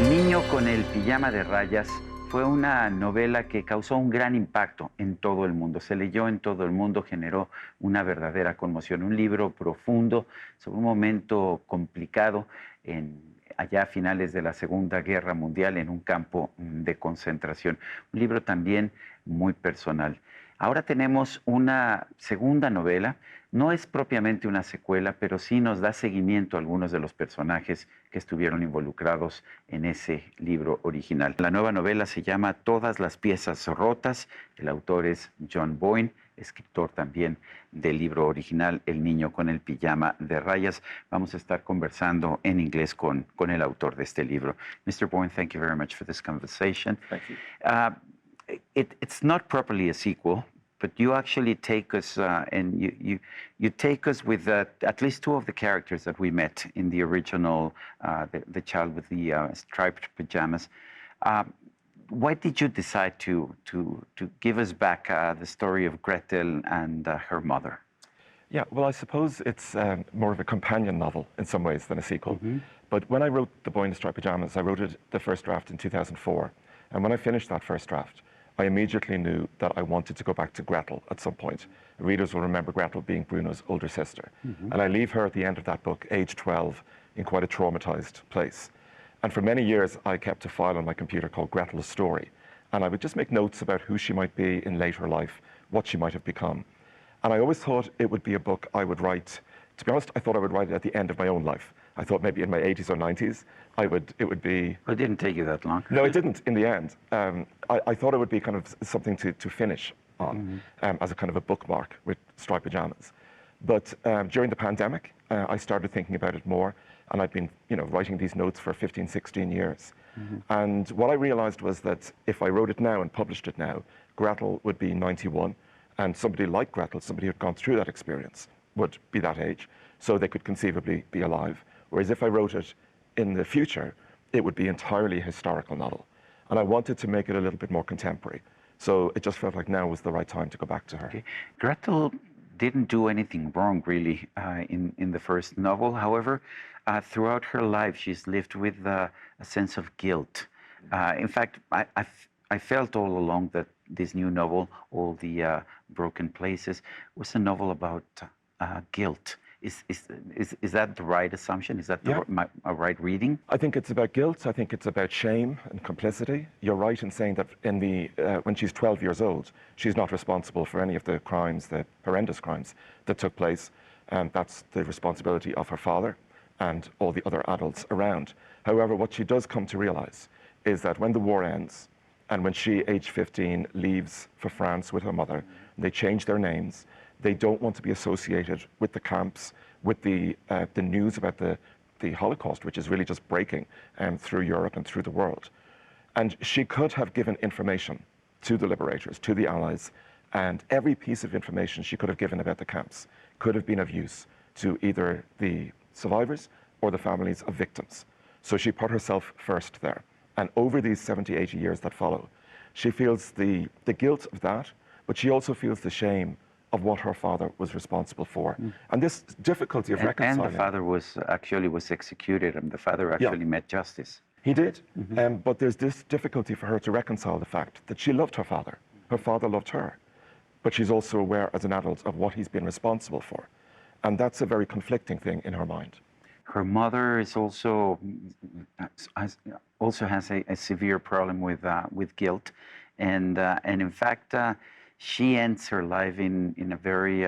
El niño con el pijama de rayas fue una novela que causó un gran impacto en todo el mundo. Se leyó en todo el mundo, generó una verdadera conmoción. Un libro profundo sobre un momento complicado allá a finales de la Segunda Guerra Mundial en un campo de concentración. Un libro también muy personal. Ahora tenemos una segunda novela. No es propiamente una secuela, pero sí nos da seguimiento a algunos de los personajes que estuvieron involucrados en ese libro original. La nueva novela se llama Todas las piezas rotas. El autor es John Boyne, escritor también del libro original El niño con el pijama de rayas. Vamos a estar conversando en inglés con el autor de este libro. Mr. Boyne, thank you very much for this conversation. Thank you. It's not properly a sequel, but you actually take us and you take us with at least two of the characters that we met in the original, the child with the striped pajamas. Why did you decide to give us back the story of Gretel and her mother? Yeah, well, I suppose it's more of a companion novel in some ways than a sequel. Mm-hmm. But when I wrote The Boy in the Striped Pajamas, I wrote it the first draft in 2004. And when I finished that first draft, I immediately knew that I wanted to go back to Gretel at some point. Readers will remember Gretel being Bruno's older sister. Mm-hmm. And I leave her at the end of that book, age 12, in quite a traumatized place. And for many years, I kept a file on my computer called Gretel's Story. And I would just make notes about who she might be in later life, what she might have become. And I always thought it would be a book I would write. To be honest, I thought I would write it at the end of my own life. I thought maybe in my 80s or 90s, it would be... It didn't take you that long. No, it didn't in the end. I thought it would be kind of something to finish on, mm-hmm. As a kind of a bookmark with striped pajamas. But during the pandemic, I started thinking about it more, and I'd been writing these notes for 15, 16 years. Mm-hmm. And what I realized was that if I wrote it now and published it now, Gretel would be 91, and somebody like Gretel, somebody who'd gone through that experience, would be that age, so they could conceivably be alive. Whereas if I wrote it in the future, it would be entirely a historical novel. And I wanted to make it a little bit more contemporary. So it just felt like now was the right time to go back to her. Okay. Gretel didn't do anything wrong, really, in the first novel. However, throughout her life, she's lived with a sense of guilt. In fact, I felt all along that this new novel, All the Broken Places, was a novel about guilt. Is that the right assumption? Is that a right reading? I think it's about guilt. I think it's about shame and complicity. You're right in saying that when she's 12 years old, she's not responsible for any of the crimes, the horrendous crimes that took place. That's the responsibility of her father and all the other adults around. However, what she does come to realize is that when the war ends and when she, age 15, leaves for France with her mother, they change their names. They don't want to be associated with the camps, with the news about the Holocaust, which is really just breaking through Europe and through the world. And she could have given information to the liberators, to the Allies, and every piece of information she could have given about the camps could have been of use to either the survivors or the families of victims. So she put herself first there. And over these 70, 80 years that follow, she feels the guilt of that, but she also feels the shame of what her father was responsible for. Mm. And this difficulty of reconciling... And the father was executed, and the father actually met justice. He did, mm-hmm. But there's this difficulty for her to reconcile the fact that she loved her father loved her, but she's also aware as an adult of what he's been responsible for. And that's a very conflicting thing in her mind. Her mother is also has a severe problem with guilt, and in fact, she ends her life in a very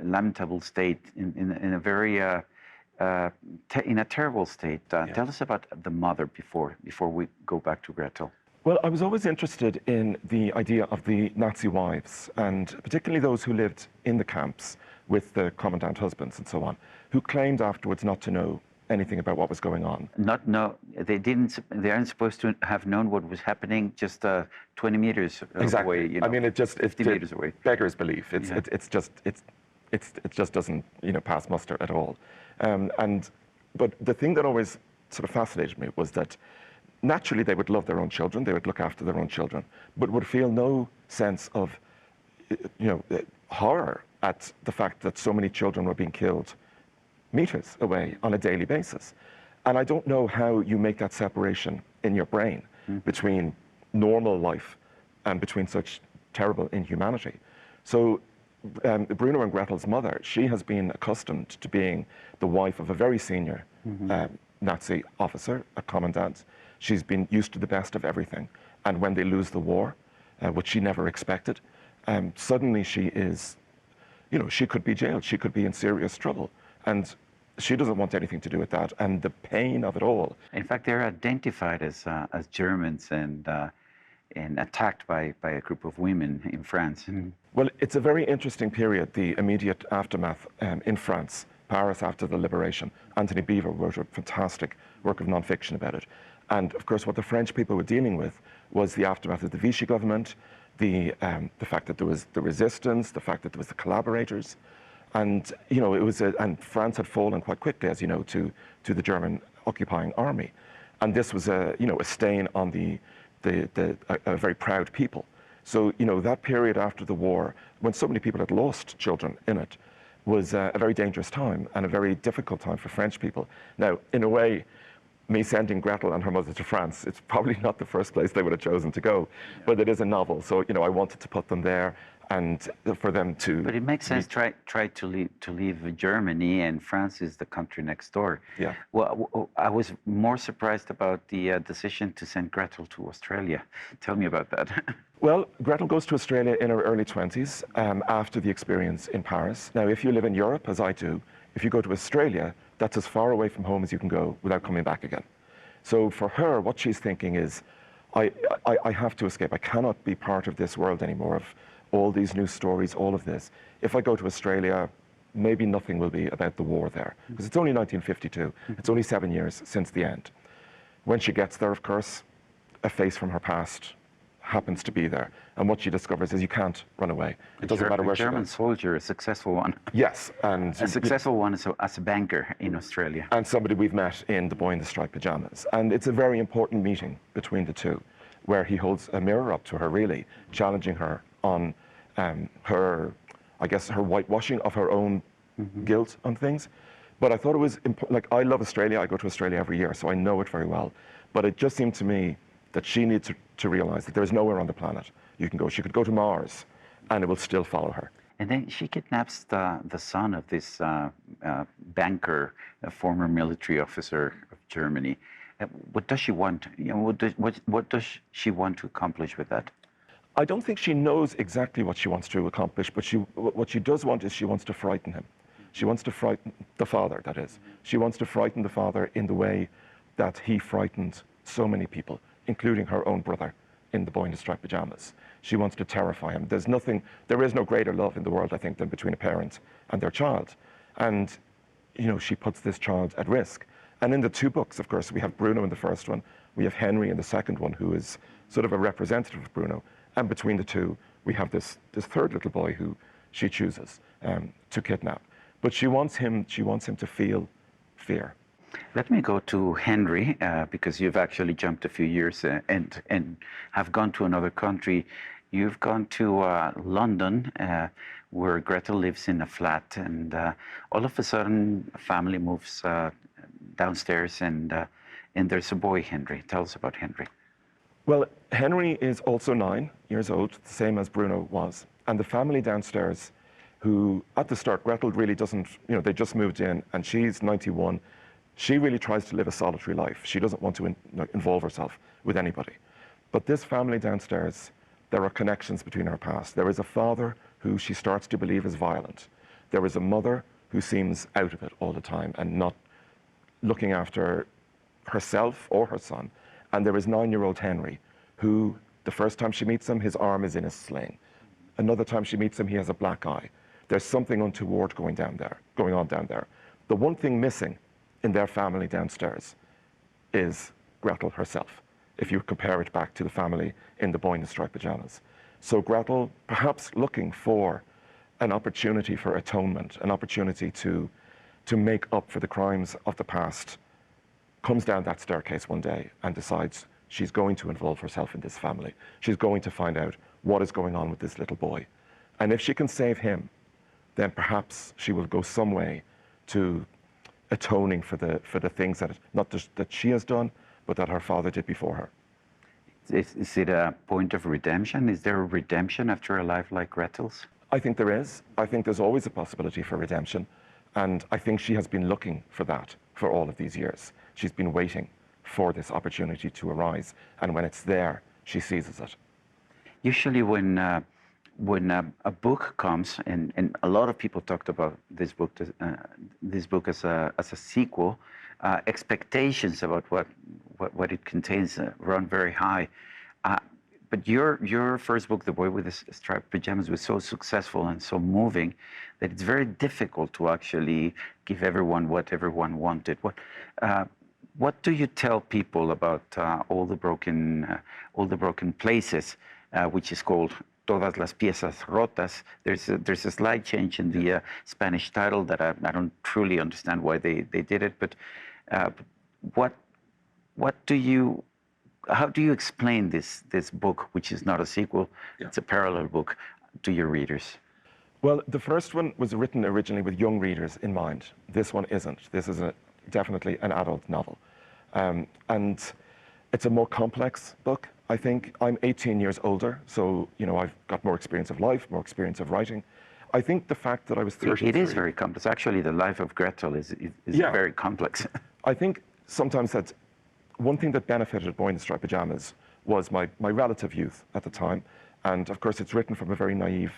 lamentable state, in a very in a terrible state. Tell us about the mother before we go back to Gretel. Well, I was always interested in the idea of the Nazi wives, and particularly those who lived in the camps with the commandant husbands and so on, who claimed afterwards not to know anything about what was going on. They aren't supposed to have known what was happening just 20 meters away. I mean, it's 50 meters away. Beggars belief. It just doesn't pass muster at all. But the thing that always sort of fascinated me was that naturally they would love their own children, they would look after their own children, but would feel no sense of horror at the fact that so many children were being killed meters away on a daily basis. And I don't know how you make that separation in your brain between normal life and between such terrible inhumanity. So Bruno and Gretel's mother, she has been accustomed to being the wife of a very senior Nazi officer, a commandant. She's been used to the best of everything. And when they lose the war, which she never expected, suddenly she is, you know, she could be jailed, she could be in serious trouble. And she doesn't want anything to do with that, and the pain of it all. In fact, they're identified as Germans and attacked by a group of women in France. Well, it's a very interesting period, the immediate aftermath in France, Paris after the liberation. Anthony Beevor wrote a fantastic work of non-fiction about it. And of course, what the French people were dealing with was the aftermath of the Vichy government, the fact that there was the resistance, the fact that there was the collaborators. And, you know, and France had fallen quite quickly, as you know, to the German occupying army. And this was a stain on a very proud people. So, you know, that period after the war, when so many people had lost children in it, was a very dangerous time and a very difficult time for French people. Now, in a way, me sending Gretel and her mother to France, it's probably not the first place they would have chosen to go, but it is a novel. So, you know, I wanted to put them there and for them to... But it makes sense, try to leave Germany, and France is the country next door. Yeah. Well, I was more surprised about the decision to send Gretel to Australia. Tell me about that. Well, Gretel goes to Australia in her early 20s after the experience in Paris. Now, if you live in Europe, as I do, if you go to Australia, that's as far away from home as you can go without coming back again. So for her, what she's thinking is, I have to escape. I cannot be part of this world anymore, of all these new stories, all of this. If I go to Australia, maybe nothing will be about the war there, because it's only 1952. It's only 7 years since the end. When she gets there, of course, a face from her past happens to be there. And what she discovers is you can't run away. It doesn't matter where she goes. A German soldier, a successful one. Yes. And a successful one as a banker in Australia. And somebody we've met in The Boy in the Striped Pajamas. And it's a very important meeting between the two, where he holds a mirror up to her, really, challenging her on her, I guess, her whitewashing of her own guilt on things. But I thought it was important. Like, I love Australia. I go to Australia every year, so I know it very well. But it just seemed to me that she needs to realize that there's nowhere on the planet you can go. She could go to Mars, and it will still follow her. And then she kidnaps the son of this banker, a former military officer of Germany. What does she want? You know, what does she want to accomplish with that? I don't think she knows exactly what she wants to accomplish, but what she does want is she wants to frighten him. She wants to frighten the father, that is. She wants to frighten the father in the way that he frightened so many people, including her own brother in The Boy in the Striped Pajamas. She wants to terrify him. There is no greater love in the world, I think, than between a parent and their child. And, you know, she puts this child at risk. And in the two books, of course, we have Bruno in the first one, we have Henry in the second one, who is sort of a representative of Bruno. And between the two, we have this third little boy who she chooses to kidnap. But she wants him to feel fear. Let me go to Henry, because you've actually jumped a few years and have gone to another country. You've gone to London, where Gretel lives in a flat, and all of a sudden, a family moves downstairs, and there's a boy, Henry. Tell us about Henry. Well, Henry is also 9 years old, the same as Bruno was. And the family downstairs, who at the start, Gretel really doesn't, you know, they just moved in, and she's 91. She really tries to live a solitary life. She doesn't want to involve herself with anybody. But this family downstairs, there are connections between her past. There is a father who she starts to believe is violent. There is a mother who seems out of it all the time and not looking after herself or her son. And there is 9-year-old Henry, who, the first time she meets him, his arm is in a sling. Another time she meets him, he has a black eye. There's something untoward going on down there. The one thing missing in their family downstairs is Gretel herself, if you compare it back to the family in The Boy in the Striped Pajamas. So Gretel, perhaps looking for an opportunity for atonement, an opportunity to make up for the crimes of the past, comes down that staircase one day and decides she's going to involve herself in this family. She's going to find out what is going on with this little boy. And if she can save him, then perhaps she will go some way to atoning for the things that not just that she has done, but that her father did before her. Is it a point of redemption? Is there a redemption after a life like Gretel's? I think there is. I think there's always a possibility for redemption. And I think she has been looking for that for all of these years. She's been waiting for this opportunity to arise. And when it's there, she seizes it. Usually when a book comes, and a lot of people talked about this book as a sequel, expectations about what it contains run very high. But your first book, The Boy with the Striped Pajamas, was so successful and so moving that it's very difficult to actually give everyone what everyone wanted. What do you tell people about all the broken places, which is called Todas las piezas, rotas? There's a slight change in the Spanish title that I don't truly understand why they did it. But how do you explain this book, which is not a sequel, it's a parallel book, to your readers? Well, the first one was written originally with young readers in mind. This one isn't. This is definitely an adult novel. And it's a more complex book, I think. I'm 18 years older, so I've got more experience of life, more experience of writing. I think the fact that I was 33... It is very complex. Actually, the life of Gretel is very complex. I think sometimes that one thing that benefited Boy in the Striped Pajamas was my relative youth at the time. And of course, it's written from a very naive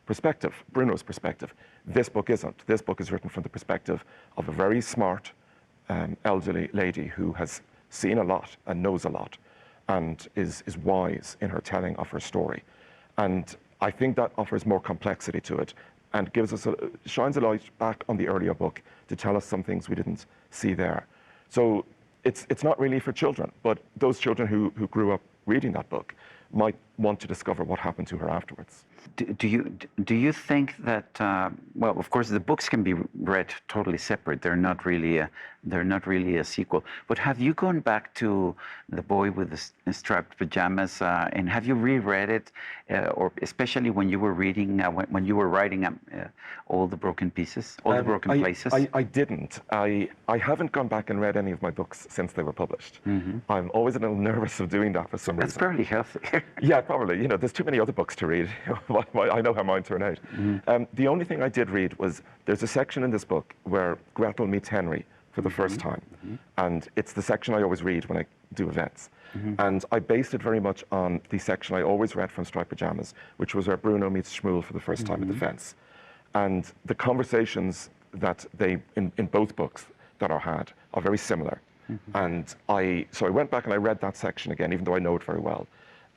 perspective, Bruno's perspective. This book isn't. This book is written from the perspective of a very smart elderly lady who has seen a lot and knows a lot and is wise in her telling of her story. And I think that offers more complexity to it and shines a light back on the earlier book to tell us some things we didn't see there. So it's not really for children, but those children who grew up reading that book might want to discover what happened to her afterwards. Do you think that well, of course, the books can be read totally separate. They're not really a sequel. But have you gone back to The Boy with the Striped Pajamas and have you reread it, or especially when you were reading when you were writing all the broken pieces, all the broken places? I didn't. I haven't gone back and read any of my books since they were published. I'm always a little nervous of doing that for some reason. That's fairly healthy. Yeah, probably. There's too many other books to read. I know how mine turn out. The only thing I did read was there's a section in this book where Gretel meets Henry for the first time. And it's the section I always read when I do events. And I based it very much on the section I always read from Striped Pajamas, which was where Bruno meets Shmuel for the first time at the fence. And the conversations that in both books that are had are very similar. And so I went back and I read that section again, even though I know it very well.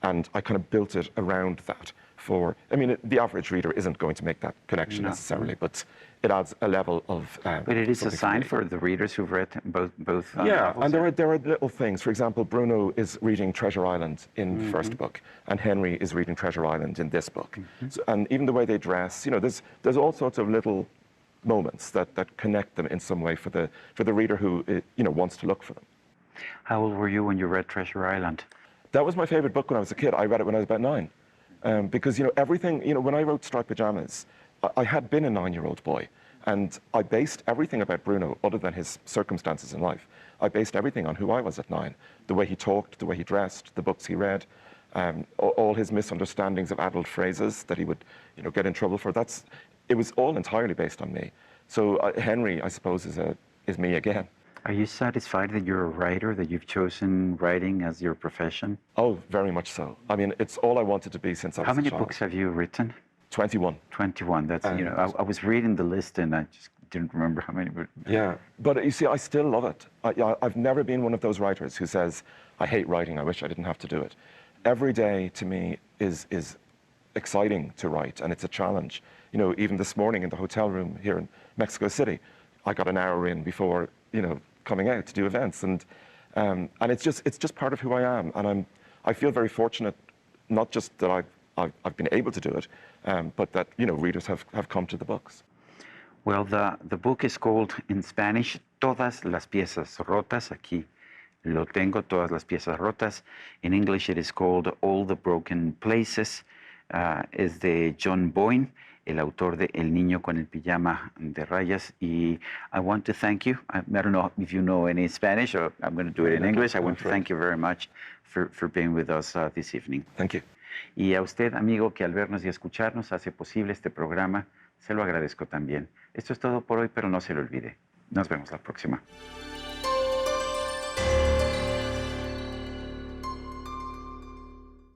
And I kind of built it around that the average reader isn't going to make that connection necessarily, but it adds a level of... but it is a sign for the readers who've read both yeah, novels. And there are little things. For example, Bruno is reading Treasure Island in the first book, and Henry is reading Treasure Island in this book. And even the way they dress, there's all sorts of little moments that connect them in some way for the reader who wants to look for them. How old were you when you read Treasure Island? That was my favorite book when I was a kid. I read it when I was about 9. Because, everything, when I wrote Striped Pajamas, I had been a 9-year-old boy. And I based everything about Bruno, other than his circumstances in life, I based everything on who I was at 9. The way he talked, the way he dressed, the books he read, all his misunderstandings of adult phrases that he would, get in trouble for. It was all entirely based on me. So Henry, I suppose, is me again. Are you satisfied that you're a writer, that you've chosen writing as your profession? Oh, very much so. It's all I wanted to be since I was a child. How many books have you written? 21. 21. That's, I was reading the list and I just didn't remember how many. Yeah, but you see, I still love it. I've never been one of those writers who says, I hate writing, I wish I didn't have to do it. Every day, to me, is exciting to write, and it's a challenge. Even this morning in the hotel room here in Mexico City, I got an hour in before, coming out to do events, and it's just part of who I am, and I feel very fortunate, not just that I've been able to do it, but that readers have come to the books. Well, the book is called in Spanish Todas las piezas, rotas. Aquí lo tengo, Todas las piezas rotas. In English, it is called All the Broken Places. Is the John Boyne, el autor de El niño con el pijama de rayas. Y I want to thank you. I don't know if you know any Spanish, or I'm going to do it in English. I want to thank you very much for being with us this evening. Thank you. Y a usted, amigo, que al vernos y escucharnos hace posible este programa, se lo agradezco también. Esto es todo por hoy, pero no se lo olvide. Nos vemos la próxima.